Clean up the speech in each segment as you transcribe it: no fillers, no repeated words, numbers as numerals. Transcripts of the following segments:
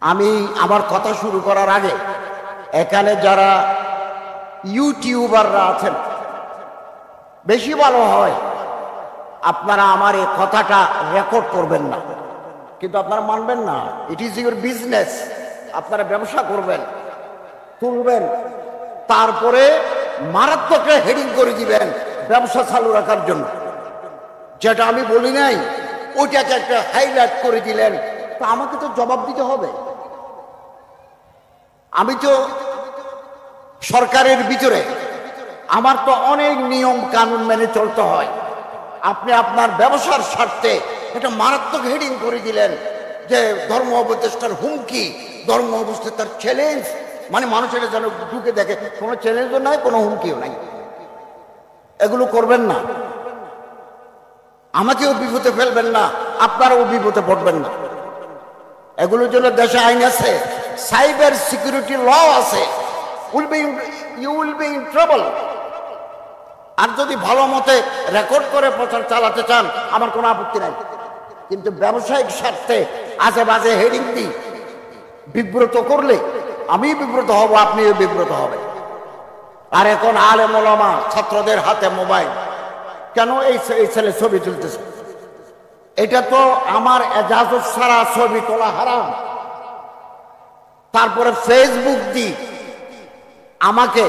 আমি আমার কথা শুরু করার আগে এখানে যারা ইউটিউবাররা আছেন, বেশি ভালো হয় আপনারা আমার এই কথাটা রেকর্ড করবেন না, কিন্তু আপনারা মানবেন না। It is your business. আপনারা ব্যবসা করবেন, তুলবেন, তারপরে মারাত্মক হেডিং করে দিবেন ব্যবসা চালু রাখার জন্য। যেটা আমি বলি নাই ওইটাকে একটা হাইলাইট করে দিলেন, তা আমাকে তো জবাব দিতে হবে। আমি তো সরকারের ভিতরে, আমার তো অনেক নিয়ম কানুন মেনে চলতে হয়। আপনি আপনার ব্যবসার স্বার্থে একটা মারাত্মক হেডিং করে দিলেন যে ধর্ম উপদেষ্টার হুমকি, ধর্ম উপদেষ্টার চ্যালেঞ্জ, মানে মানুষের যেন ঢুকে দেখে কোনো চ্যালেঞ্জও নাই, কোনো হুমকিও নাই। এগুলো করবেন না, আমাকেও বিপদে ফেলবেন না, আপনারাও বিপদে পড়বেন না। এগুলোর জন্য দেশে আইন আছে, সাইবার সিকিউরিটি ল আছে। You will be in trouble. আর যদি ভালো মতে রেকর্ড করে প্রচার চালাতে চান আমার কোনো আপত্তি নাই, কিন্তু ব্যবসায়িক স্বার্থে আজে বাজে হেডিং দিই বিব্রত করলে আমি বিব্রত হব, আপনিও বিব্রত হবেন। আর এখন আলেম ওলামা ছাত্রদের হাতে মোবাইল, কেন এই ছেলে ছবি তুলতেছে? এটা তো আমার এজাজত ছাড়া ছবি তোলা হারাম। তারপরে ফেসবুক দিয়ে আমাকে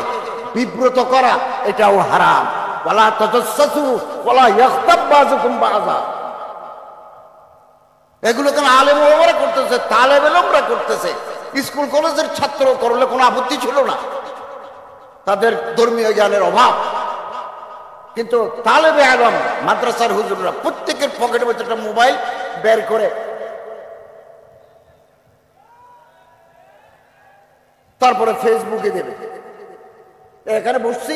বিব্রত করা, এটাও হারাম। ওয়ালা তাজাসসু ওয়ালা ইয়াগতাব বাযুকুম বাযা। এগুলো কেন আলেম ওলামারা করতেছে, তালেব ইলমরা করতেছে, স্কুল কলেজের ছাত্র করলে কোনো আপত্তি ছিল না, তাদের ধর্মীয় জ্ঞানের অভাব। কিন্তু তালেবে ইলম মাদ্রাসার হুজুররা প্রত্যেকের পকেটের মধ্যে একটা মোবাইল বের করে তারপরে ফেসবুকে দেবে। এখানে বসছি,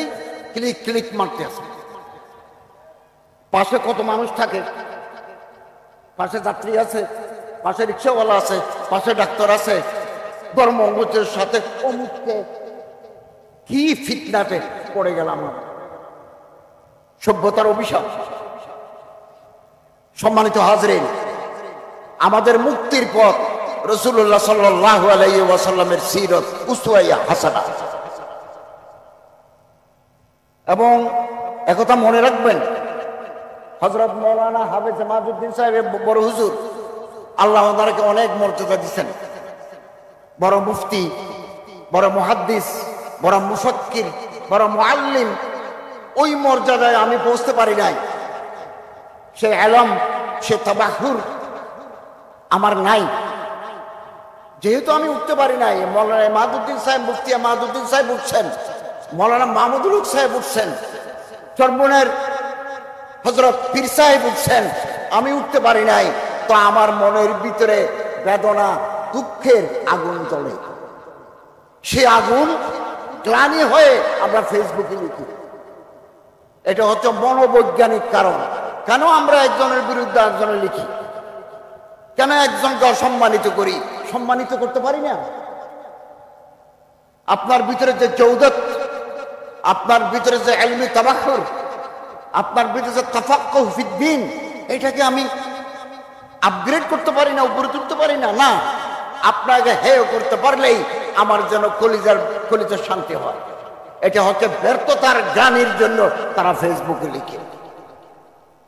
ক্লিক ক্লিক মারতে আছে। পাশে কত মানুষ থাকে, পাশে যাত্রী আছে, পাশে রিক্সাওয়ালা আছে, পাশে ডাক্তার আছে, ধর্ম অঙ্গের সাথে অমুককে কি ফিতনাতে পড়ে গেলাম। সভ্যতার অভিশাপ। সম্মানিত হাজরিন, আমাদের মুক্তির পথ রাসূলুল্লাহ সাল্লাল্লাহু আলাইহি ওয়াসাল্লামের সিরত উসওয়া হাসানা। এবং একথা মনে রাখবেন, হযরত মাওলানা হাফেজ মাযুদ্দিন সাহেব বড় হুজুর, আল্লাহ ওনাকে অনেক মর্যাদা দিয়েছেন। বড় মুফতি, বড় মুহাদ্দিস, বড় মুফাক্কির, বড় মুআল্লিম। ওই মর্যাদায় আমি পৌঁছতে পারি নাই। সে ইলম, সে তাবাহুর আমার নাই। যেহেতু আমি উঠতে পারি নাই, মৌলানা মাদুদ্দিন সাহেব, মুফতি মাদুদ্দিন সাহেব উঠছেন, মৌলানা মাহমুদুল হক সাহেব উঠছেন, চরমনের হযরত পীর সাহেব উঠছেন, আমি উঠতে পারি নাই। তো আমার মনের ভিতরে বেদনা, দুঃখের আগুন জ্বলে। সে আগুন গ্লানি হয়ে আমরা ফেসবুকে লিখি। এটা হচ্ছে মনোবৈজ্ঞানিক কারণ। কেন আমরা একজনের বিরুদ্ধে একজনের লিখি? কেন একজনকে অসম্মানিত করি? সম্মানিত করতে পারি না? আপনার ভিতরে যে জৌদত, আপনার ভিতরে যে ইলমি তাবাহুর, আপনার ভিতরে যে তাফাক্কুহ ফিদ্দীন, এটাকে আমি আপগ্রেড করতে পারি না, উপরে তুলতে পারি না। না, আপনাকে হেয় করতে পারলেই আমার যেন কলিজার শান্তি হয়। এটা হচ্ছে ব্যর্থতার গ্লানির জন্য তারা ফেসবুকে লিখে।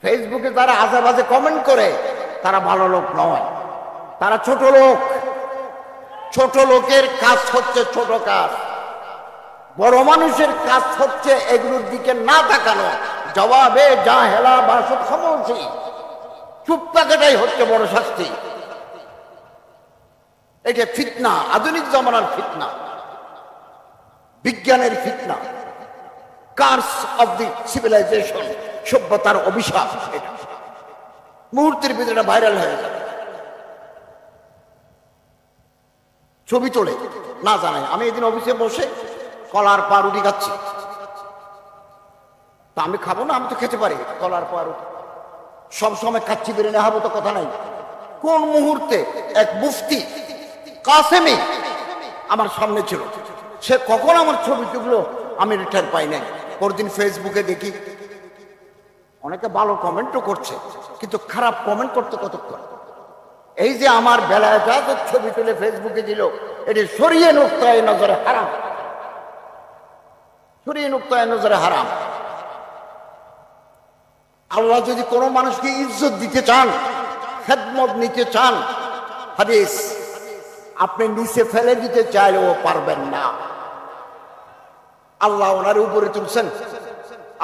ফেসবুকে যারা আজে বাজে কমেন্ট করে তারা ভালো লোক নয়, তারা ছোট লোক। ছোট লোকের কাজ হচ্ছে ছোট কাজ। বড় মানুষের কাজ হচ্ছে এগুলোর দিকে না তাকানো। জবাবে জাহেলা বাসত খামোশি, চুপ থাকাটাই হচ্ছে বড় শাস্তি। এটা ফিতনা, আধুনিক জমানার ফিতনা, বিজ্ঞানের ফিতনা, কার্স অফ দি সিভিলাইজেশন, সভ্যতার অভিশাপ। এটা মুহূর্তের ভিতরে ভাইরাল হয়ে যাবে। ছবি তোলে না জানাই। আমি এদিন অফিসে বসে কলার পাউরুটি খাচ্ছি। তা আমি খাবো না? আমি তো খেতে পারি কলার পাউরুটি, সবসময় খাচ্ছি বেরিয়ে হাবো তো কথা নাই। কোন মুহূর্তে এক মুফতি কাসেমি আমার সামনে ছিল, সে কখন আমার ছবি তুললো আমি রিটার পাই নাই। পরদিন ফেসবুকে দেখি অনেকে ভালো কমেন্টও করছে, কিন্তু খারাপ কমেন্ট করতে কতক্ষণ। এই যে আমার বেলায় জাদুর ছবি তুলে ফেসবুকে দিল, এটি সরিয়ে নুক্তায় নজরে হারাম, সরিয়ে নুক্তায় নজরে হারাম। আল্লাহ যদি কোনো মানুষকে ইজ্জত দিতে চান, খেদমত নিতে চান, হাদিস, আপনি নিচে ফেলে দিতে চাইলেও পারবেন না। আল্লাহ ওনার উপরে তুলছেন,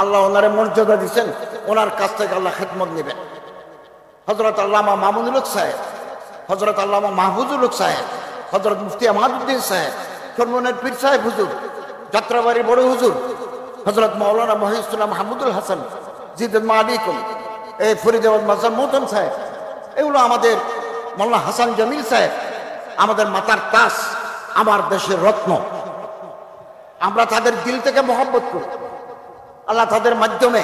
আল্লাহ ওনারে মর্যাদা দিচ্ছেন, ওনার কাছ থেকে আল্লাহ খেদমত নেবেন। হযরত আল্লামা মামুনুল হক সাহেব, হযরত আল্লামা মাহফুজুল হক সাহেব, হযরত মুফতি আমাদউদ্দিন সাহেব, চরমনের পীর সাহেব হুজুর, যাত্রাবাড়ির বড় হুজুর হযরত মাওলানা মহিউদ্দিন মাহমুদুল হাসান জিদুল মালিকুম, এই ফরিদাবাদ মাজার মোহতম সাহেব, এগুলো আমাদের মোল্লা হাসান জামিল সাহেব, আমাদের মাতার তাস, আমার দেশের রত্ন। আমরা তাদের দিল থেকে মহব্বত করি। আল্লাহ তাদের মাধ্যমে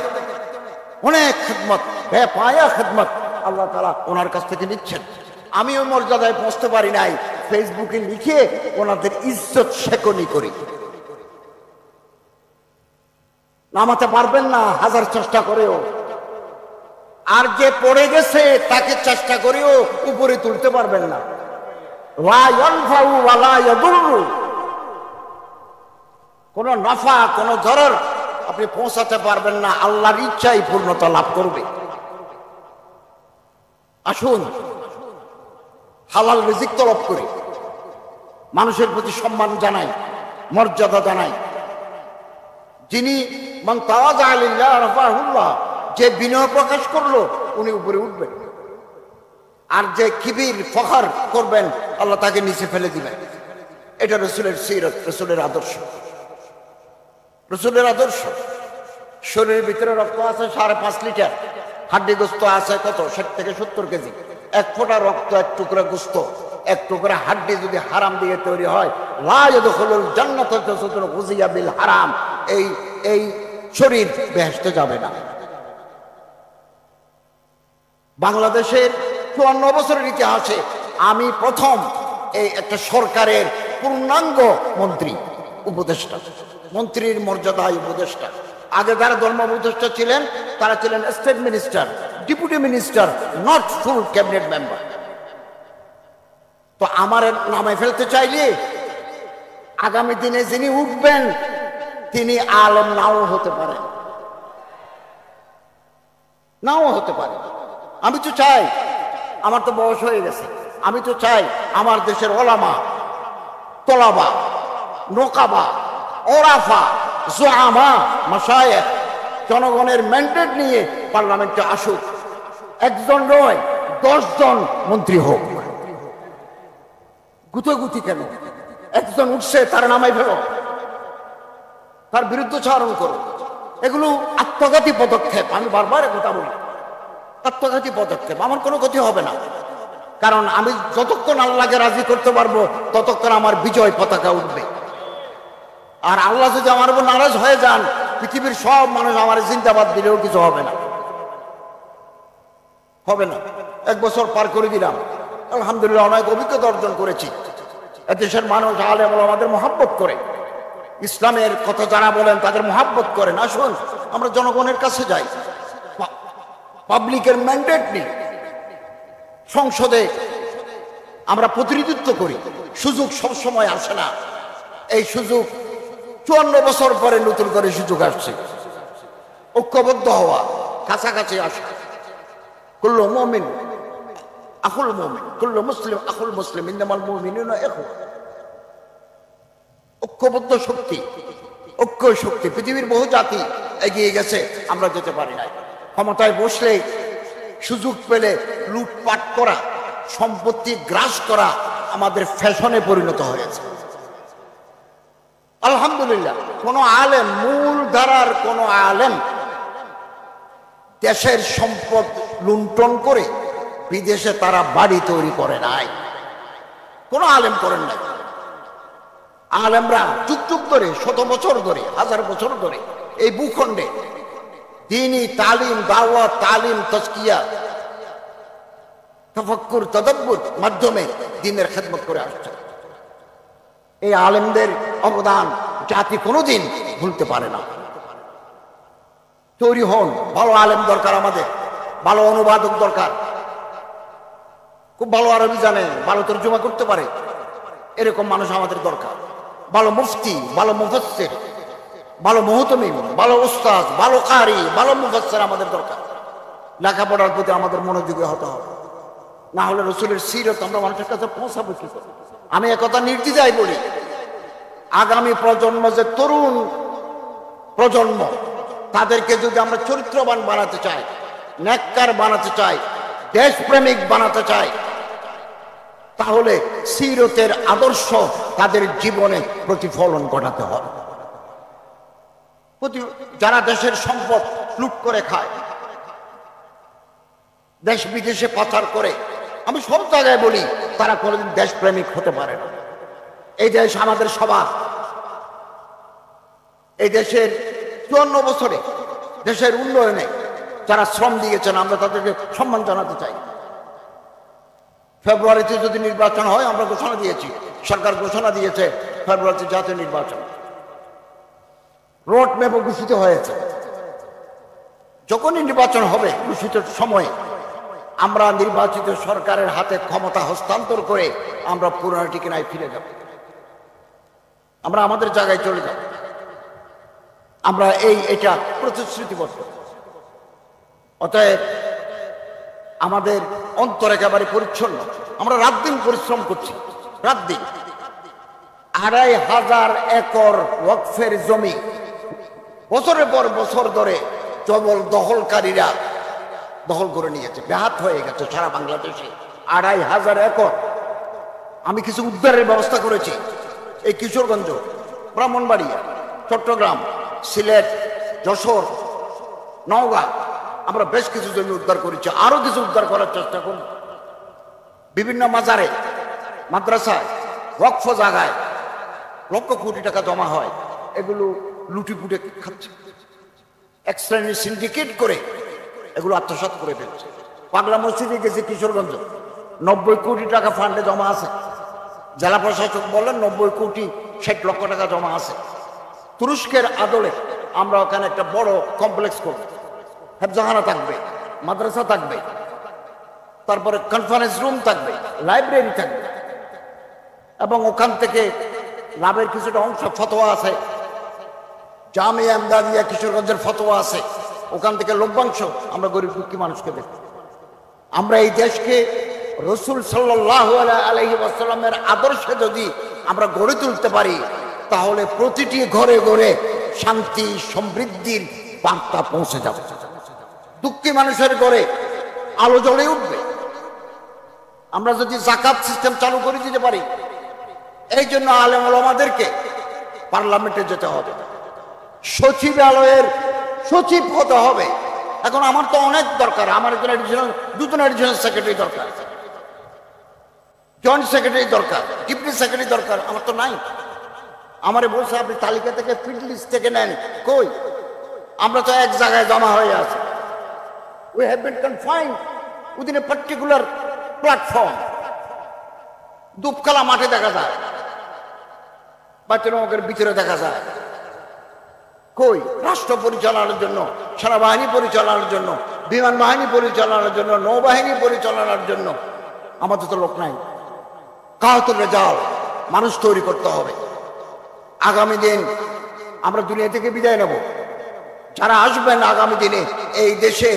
অনেক খেদমত, বেপায়া খেদমত আল্লাহ তাআলা ওনার কাছ থেকে নিচ্ছেন। আমি ওই মর্যাদায় পৌঁছতে পারি নাই, ফেসবুকে লিখে ওনাদের ইজ্জত শেকনি করি। নামাতে পারবেন না হাজার চেষ্টা করেও, আর যে পড়ে গেছে তাকে চেষ্টা করেও উপরে তুলতে পারবেন না। লা ইয়ানফাউ ওয়া লা ইয়াদুররু, কোন নাফা কোন জরর আপনি পৌঁছাতে পারবেন না, আল্লাহর ইচ্ছাই পূর্ণতা লাভ করবে। আসুন হালাল রিজিক তলব করি, মানুষের প্রতি সম্মান জানাই, মর্যাদা জানাই। যিনি মান তাওয়াযা লিল্লাহ রাফাহুল্লাহ, যে বিনয় প্রকাশ করলো উনি উপরে উঠবেন, আর যে কিবির ফখর করবেন আল্লাহ তাকে নিচে ফেলে দিবেন। এটা রাসূলের সিরাত, রাসূলের আদর্শ, রাসূলের আদর্শ। শরীরের ভিতরে রক্ত আছে 5.5 লিটার, হাড্ডি গোস্ত আছে কত 60 থেকে 70 কেজি। এক ফোঁটা রক্ত, এক টুকরা গোস্ত, এক টুকরা হাড্ডি যদি হারাম দিয়ে তৈরি হয়, লা ইয়াদখুলুল জান্নাতা জাসাদুন গুযিয়া বিল হারাম, এই শরীর বেহেশতে যাবে না। বাংলাদেশের 54 বছরের ইতিহাসে আমি প্রথম এই একটা সরকারের পূর্ণাঙ্গ মন্ত্রী, উপদেষ্টা, মন্ত্রীর মর্যাদায় উপদেষ্টা। আগে যারা ধর্ম উপদেষ্টা ছিলেন তারা ছিলেন state minister, deputy minister, not full cabinet member. তো আমার নামে ফেলতে চাইলে আগামী দিনে যিনি উঠবেন তিনি আলেম নাও হতে পারেন, নাও হতে পারে। আমি তো চাই, আমার তো বয়স হয়ে গেছে, আমি তো চাই আমার দেশের ওলামা, তোলাবা, নোকাবা, ওরাফা, জুআমা, মাশায়েখ জনগণের ম্যান্ডেট নিয়ে পার্লামেন্টে আসুক। একজন নয়, 10 জন মন্ত্রী হোক। গুতোগুতি কেন? একজন উঠছে তার নামাই ফেলো, তার বিরুদ্ধচারণ করো। এগুলো আত্মঘাতী পদক্ষেপ। আমি বারবার কথা বলি, আত্মঘাতী পদক্ষেপ। আমার কোনো ক্ষতি হবে না, কারণ আমি যতক্ষণ আল্লাহকে রাজি করতে পারবো ততক্ষণ আমার বিজয় পতাকা উঠবে। আর আল্লাহ যদি আমার উপর নারাজ হয়ে যান, পৃথিবীর সব মানুষ আমার জিন্দাবাদ দিলেও কিছু হবে না, হবে না। 1 বছর পার করে দিলাম, আলহামদুলিল্লাহ অনেক অভিজ্ঞতা অর্জন করেছি। এদেশের মানুষ আলেম ওলামাদের মহব্বত করে, ইসলামের কথা যারা বলেন তাদের মহব্বত করেন। আসুন আমরা জনগণের কাছে যাই, পাবলিকের ম্যান্ডেট নিই, সংসদে আমরা প্রতিনিধিত্ব করি। সুযোগ সবসময় আসে না, এই সুযোগ 54 বছর পরে নতুন করে সুযোগ আসছে। ঐক্যবদ্ধ হওয়া, কাছাকাছি আসা। কুল্লু মুমিন আখুল মুমিন, কুল্লু মুসলিম আখুল মুসলিম, ইন্নামাল মুমিনুনা ইখওয়া। ঐক্যবদ্ধ শক্তি, ঐক্য শক্তি। পৃথিবীর বহু জাতি এগিয়ে গেছে, আমরা যেতে পারি না। ক্ষমতায় বসলে, সুযোগ পেলে লুটপাট করা, সম্পত্তি গ্রাস করা আমাদের ফ্যাশনে পরিণত হয়েছে। আলহামদুলিল্লাহ কোন আলেম, মূল ধারার কোন আলেম দেশের সম্পদ লুণ্ঠন করে বিদেশে তারা বাড়ি তৈরি করে নাই, কোন আলেম করেন নাই। আলেমরা যুগ যুগ ধরে, 100 বছর ধরে, 1000 বছর ধরে এই ভূখণ্ডে দ্বীনি তালিম, দাওয়াত, তালিম, তাজকিয়া, তাফাক্কুর, তাদাব্বুর মাধ্যমে দ্বীনের খেদমত করে আসছে। এই আলেমদের অবদান জাতি কোনোদিন ভুলতে পারে না। তৈরি হন, ভালো আলেম দরকার আমাদের, ভালো অনুবাদক দরকার। খুব ভালো আরবি জানে, ভালো তর্জমা করতে পারে, এরকম মানুষ আমাদের দরকার। ভালো মুফতি, ভালো মুফাসসির, ভালো মুহতামিম, ভালো উস্তাদ, ভালো কারি, ভালো মুফাসসির আমাদের দরকার। লেখাপড়ার প্রতি আমাদের মনোযোগী হতে হবে, না হলে রসুলের সিরত আমরা মানুষের কাছে পৌঁছাবো কি করে? আমি একথা নির্দ্বিধায় বলি, আগামী প্রজন্ম যে তরুণ প্রজন্ম, তাদেরকে যদি আমরা চরিত্রবান বানাতে চাই, নেককার বানাতে চাই, দেশপ্রেমিক বানাতে চাই, তাহলে সিরতের আদর্শ তাদের জীবনে প্রতিফলন ঘটাতে হবে। যারা দেশের সম্পদ লুট করে খায়, দেশ বিদেশে পাচার করে, আমি সব জায়গায় বলি, তারা কোনোদিন দেশপ্রেমিক হতে পারে না। এই দেশ আমাদের সবার। এই দেশের 54 বছরে দেশের উন্নয়নে যারা শ্রম দিয়েছেন, আমরা তাদেরকে সম্মান জানাতে চাই। ফেব্রুয়ারিতে যদি নির্বাচন হয়, আমরা ঘোষণা দিয়েছি, সরকার ঘোষণা দিয়েছে ফেব্রুয়ারিতে জাতীয় নির্বাচন, রোড ম্যাপও ঘোষিত হয়েছে। যখনই নির্বাচন হবে ঘোষিত সময়ে, আমরা নির্বাচিত সরকারের হাতে ক্ষমতা হস্তান্তর করে আমরা পুরনো ঠিকানায় ফিরে যাব, আমরা আমাদের জায়গায় চলে যাব। আমরা এটা প্রতিশ্রুতিবদ্ধ। অতএব আমাদের অন্তর একেবারে পরিচ্ছন্ন। আমরা রাত দিন পরিশ্রম করছি, রাত দিন। 2500 একর ওয়াকফের জমি বছরের পর বছর ধরে দখলকারীরা দখল করে নিয়েছে, ব্যাহত হয়ে গেছে সারা বাংলাদেশে 2500 একর। আমি কিছু উদ্ধারের ব্যবস্থা করেছি। এই কিশোরগঞ্জ, ব্রাহ্মণবাড়িয়া, চট্টগ্রাম, সিলেট, যশোর, নওগাঁ, আমরা বেশ কিছু জমি উদ্ধার করেছি, আরো কিছু উদ্ধার করার চেষ্টা করব। বিভিন্ন মাজারে, মাদ্রাসায়, ওয়াকফ জায়গায় লক্ষ কোটি টাকা জমা হয়, এগুলো লুটিপুটে খাচ্ছে। এক শ্রেণীর সিন্ডিকেট করে এগুলো আত্মসাৎ করে ফেলছে। পাগলা মসজিদে গেছে কিশোরগঞ্জ, 90 কোটি টাকা ফান্ডে জমা আছে। জেলা প্রশাসক বলেন 90 কোটি 60 লক্ষ টাকা জমা আছে। তুরস্কের আদলে আমরা ওখানে একটা বড় কমপ্লেক্স করব, হেফজাখানা থাকবে, মাদ্রাসা থাকবে, তারপরে কনফারেন্স রুম থাকবে, লাইব্রেরি থাকবে, এবং ওখান থেকে লাভের কিছুটা অংশ ফতোয়া আছে, জামিয়া ইমদাদিয়া কিশোরগঞ্জের ফতোয়া আছে, ওখান থেকে লভ্যাংশ আমরা গরিব দুঃখী মানুষকে দেব। আমরা এই দেশকে রসুল সাল্লাল্লাহু আলাইহি ওয়াসাল্লামের আদর্শে যদি আমরা গড়ে তুলতে পারি, তাহলে প্রতিটি ঘরে ঘরে শান্তি সমৃদ্ধির বার্তা পৌঁছে যাবে। দুঃখী মানুষের ঘরে আলো জ্বলে উঠবে। আমরা যদি যাকাত সিস্টেম চালু করে দিতে পারি, এই জন্য আলেম ওলামাদেরকে পার্লামেন্টে যেতে হবে, সচিবালয়ের সচিব হতে হবে। এখন আমার তো অনেক দরকার, আমার একজন দুজন এডিশনাল সেক্রেটারি দরকার, জয়েন্ট সেক্রেটারি দরকার, ডিপুটি সেক্রেটারি দরকার, আমার তো নাই। আমারে বলছে আপনি তালিকা থেকে ফিল্ড লিস্ট থেকে নেন, কই? আমরা তো এক জায়গায় জমা হয়ে আছি। We have been confined within a particular platform. দুপকালা মাঠে দেখা যায়, বাচ্চার ভিতরে দেখা যায়। কই? রাষ্ট্র পরিচালনার জন্য, সেনাবাহিনী পরিচালনার জন্য, বিমান বাহিনী পরিচালনার জন্য, নৌবাহিনী পরিচালনার জন্য আমাদের তো লোক নাই। কাহাতুর রেজাল মানুষ তৈরি করতে হবে। আগামী দিন আমরা দুনিয়া থেকে বিদায় নেব। যারা আসবেন আগামী দিনে এই দেশে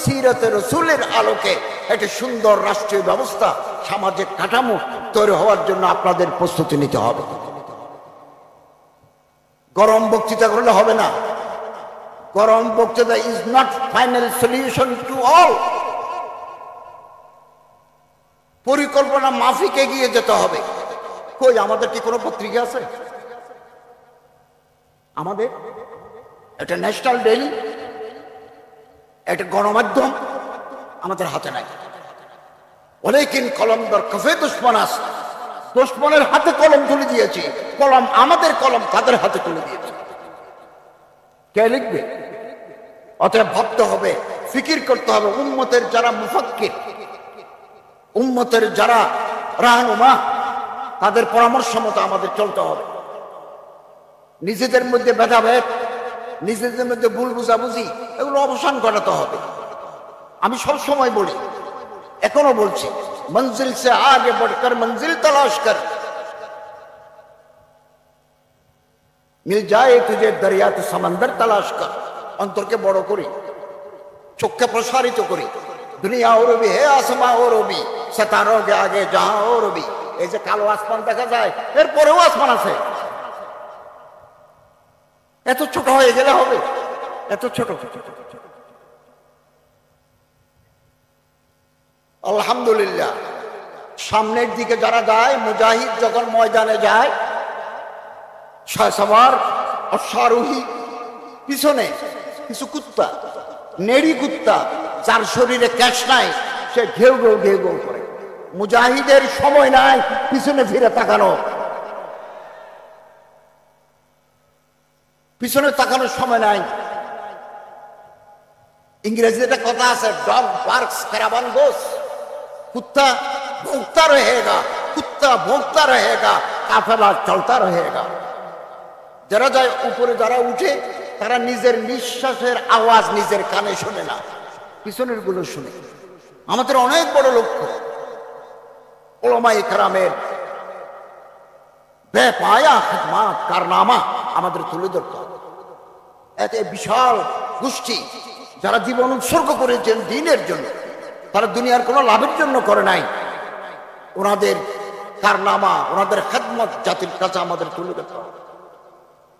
সিরাতে রাসূলের আলোকে একটা সুন্দর রাষ্ট্রীয় ব্যবস্থা, সামাজিক কাঠামো তৈরি হওয়ার জন্য আপনাদের প্রস্তুতি নিতে হবে। গরম বক্তৃতা করলে হবে না। গরম বক্তৃতা is not final solution to all. পরিকল্পনা মাফিক এগিয়ে যেতে হবে। কই আমাদের কি কোনো পত্রিকা আছে? আমাদের একটা ন্যাশনাল ডেইলি, একটা গণমাধ্যম আমাদের হাতে নাই। অনেকিন কলমদার কফে দুশ্মনাস, দুশ্মনের হাতে কলম তুলে দিয়েছি, কলম আমাদের কলম তাদের হাতে তুলে দিয়েছে। কে লিখবে? অতএব ভাবতে হবে, ফিকির করতে হবে। উম্মতের যারা মুফাক্কির, উম্মতের যারা রাহনুমা, তাদের পরামর্শ মতো আমাদের চলতে হবে। নিজেদের মধ্যে ভেদাভেদ, নিজেদের মধ্যে ভুল বুঝাবুঝি, এগুলো অবসান ঘটাতে হবে। আমি সব সময় বলি, এখনো বলছি, মঞ্জিল সে আগে बढ़कर मंजिल तलाश कर, मिल जाए तुझे दरिया तो समंदर तलाश कर। অন্তরকে বড় করি, চোখকে প্রসারিত করি। দুনিয়া और भी है आसमां और भी, सितारों के आगे जहां और भी। এই যে কালো আসমান দেখা যায়, এর পরেও আসমান আছে। এত ছোট হয়ে গেলে হবে? এত ছোট? আলহামদুলিল্লাহ, সামনের দিকে যারা যায়, মুজাহিদ যখন ময়দানে যায়, সওয়ার অশ্বারোহী, পিছনে কিছু কুত্তা, নেড়ি কুত্তা, যার শরীরে ক্যাশ নাই, সে ঘেউ ঘেউ ঘেউ ঘেউ করে। মুজাহিদের সময় নাই পিছনে ফিরে তাকানো, পিছনে তাকানোর সময় নাই। ইংরেজিতে একটা কথা আছে, ডগ বার্কস ক্যারাভান গোস। कुत्ता भौंकता रहेगा, कुत्ता भौंकता रहेगा, काफिला चलता रहेगा। যারা যায় উপরে, যারা উঠে, তারা নিজের নিঃশ্বাসের আওয়াজ নিজের কানে শোনে না, পিছনের গুলো শুনে। আমাদের অনেক বড় লক্ষ্য উলামায়ে কেরামের বেপায়া খিদমাত কারনামা আমাদের তুলে ধরতে হবে। এত বিশাল গোষ্ঠী যারা জীবন উৎসর্গ করেছেন দ্বীনের জন্য, তারা দুনিয়ার কোনো লাভের জন্য করে নাই। ওনাদের কারনামা, ওনাদের খেদমত জাতির কাছে আমাদের তুলে ধরতে হবে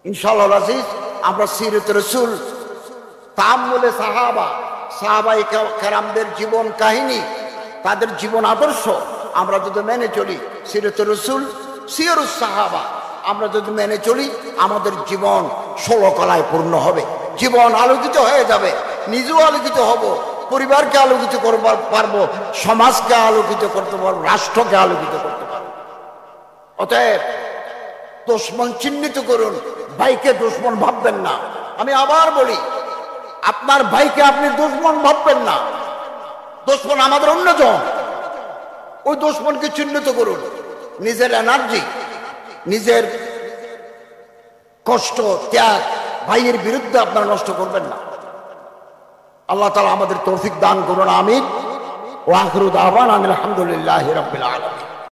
ইনশাআল্লাহ আজিজ। আমরা সিরাত রাসূল, তাআম্মুলে সাহাবা, সাহাবায়ে কেরামদের জীবন কাহিনী, তাদের জীবন আদর্শ আমরা যদি মেনে চলি, সিরাত রাসূল, সিয়ারুস সাহাবা আমরা যদি মেনে চলি, আমাদের জীবন 16 কলায় পূর্ণ হবে। জীবন আলোকিত হয়ে যাবে, নিজেও আলোকিত হব, পরিবারকে আলোকিত করতে পারবো, সমাজকে আলোকিত করতে পারবো, রাষ্ট্রকে আলোকিত করতে পারবো। অতএব দুশমন চিহ্নিত করুন, ভাইকে দুশমন ভাববেন না। আমি আবার বলি, আপনার ভাইকে আপনি দুশমন ভাববেন না। দুশমন আমাদের অন্যজন, ওই দুশমনকে চিহ্নিত করুন। নিজের এনার্জি, নিজের কষ্ট, ত্যাগ ভাইয়ের বিরুদ্ধে আপনারা নষ্ট করবেন না। আল্লাহ তাআলা আমাদের তৌফিক দান করুন, আমিন। ওয়া আখিরু দাওয়ানা আলহামদুলিল্লাহি রাব্বিল আলামিন।